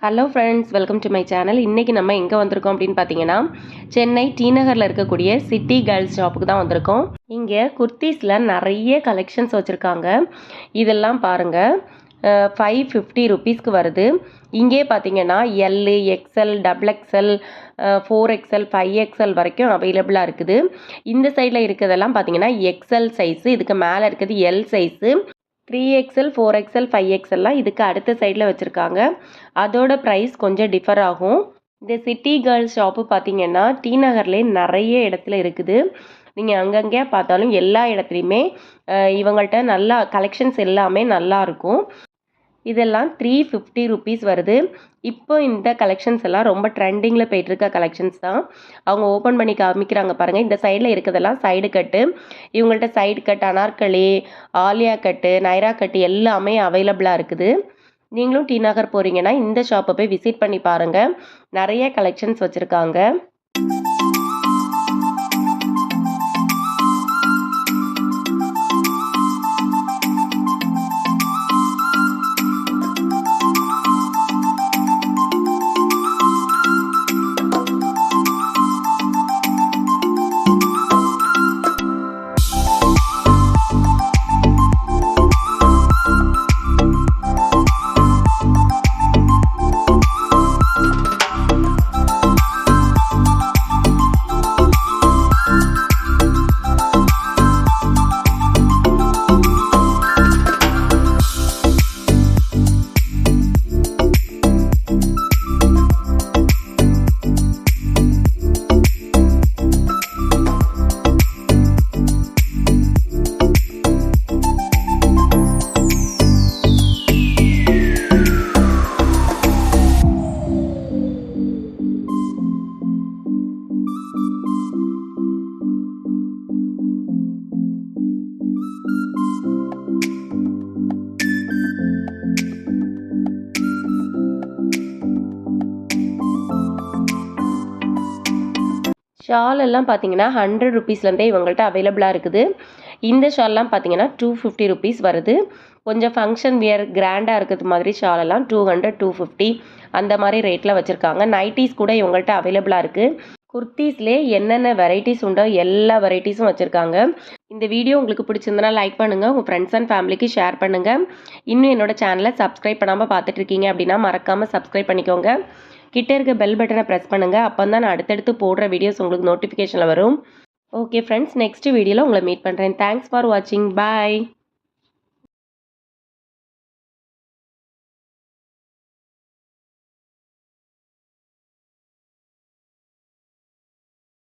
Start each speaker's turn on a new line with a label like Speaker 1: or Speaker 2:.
Speaker 1: Hello friends, welcome to my channel. இன்றைக்கி நம்ம எங்கே வந்திருக்கோம் அப்படின்னு பார்த்தீங்கன்னா, சென்னை டி நகரில் இருக்கக்கூடிய சிட்டி கேர்ள்ஸ் ஷாப்புக்கு தான் வந்திருக்கோம். இங்கே குர்த்தீஸில் நிறைய கலெக்ஷன்ஸ் வச்சுருக்காங்க. இதெல்லாம் பாருங்கள், 550 ருபீஸ்க்கு வருது. இங்கே பார்த்தீங்கன்னா L, XL, double XL, 4XL, 5XL வரைக்கும் அவைலபிளாக இருக்குது. இந்த சைடில் இருக்கிறதெல்லாம் பார்த்தீங்கன்னா எக்ஸ்எல் சைஸு, இதுக்கு மேலே இருக்கிறது எல் சைஸு. 3XL, 4XL, 5XLலாம் இதுக்கு அடுத்த சைடில் வச்சுருக்காங்க. அதோட ப்ரைஸ் கொஞ்சம் டிஃபர் ஆகும். இந்த சிட்டி கேர்ள்ஸ் ஷாப்பு பார்த்தீங்கன்னா டி நகர்லேயே நிறைய இடத்துல இருக்குது. நீங்கள் அங்கங்கே பார்த்தாலும் எல்லா இடத்துலையுமே இவங்கள்ட்ட நல்லா கலெக்ஷன்ஸ் எல்லாமே நல்லாயிருக்கும். இதெல்லாம் 350 ருபீஸ் வருது. இப்போ இந்த கலெக்ஷன்ஸ் எல்லாம் ரொம்ப ட்ரெண்டிங்கில் போயிட்டுருக்க கலெக்ஷன்ஸ் தான். அவங்க ஓப்பன் பண்ணி காமிக்கிறாங்க பாருங்கள். இந்த சைடில் இருக்கிறதெல்லாம் சைடு கட்டு. இவங்கள்ட்ட சைடு கட், அனார்கலி, ஆலியா கட்டு, நைரா கட்டு எல்லாமே அவைலபிளாக இருக்குது. நீங்களும் டி நகர் போகிறீங்கன்னா இந்த ஷாப்பை போய் விசிட் பண்ணி பாருங்கள். நிறைய கலெக்ஷன்ஸ் வச்சுருக்காங்க. ஷால் எல்லாம் பார்த்தீங்கன்னா 100 ருபீஸ்லேருந்தே இவங்கள்ட்ட அவைலபிளாக இருக்குது. இந்த ஷால்லாம் பார்த்தீங்கன்னா 250 ருபீஸ் வருது. கொஞ்சம் ஃபங்க்ஷன் வியர் கிராண்டாக இருக்கிறது மாதிரி ஷாலெல்லாம் 200, 250 அந்த மாதிரி ரேட்டில் வச்சுருக்காங்க. நைட்டிஸ் கூட இவங்கள்ட்ட அவைலபிளாக இருக்குது. குர்த்தீஸ்லேயே என்னென்ன வெரைட்டிஸ் உண்டோ எல்லா வெரைட்டிஸும் வச்சுருக்காங்க. இந்த வீடியோ உங்களுக்கு பிடிச்சிருந்தனா லைக் பண்ணுங்கள், உங்கள் ஃப்ரெண்ட்ஸ் அண்ட் ஃபேமிலிக்கு ஷேர் பண்ணுங்கள். இன்னும் என்னோட சேனலை சப்ஸ்கிரைப் பண்ணாமல் பார்த்துட்ருக்கீங்க அப்படின்னா மறக்காமல் சப்ஸ்கிரைப் பண்ணிக்கோங்க. கிட்டே இருக்க பெல் பட்டனை ப்ரெஸ் பண்ணுங்கள். அப்போ தான் நான் அடுத்தடுத்து போடுற வீடியோஸ் உங்களுக்கு நோட்டிஃபிகேஷனில் வரும். ஓகே ஃப்ரெண்ட்ஸ், நெக்ஸ்ட் வீடியோவில் உங்களை மீட் பண்ணுறேன். தேங்க்ஸ் ஃபார் வாட்சிங். பாய்.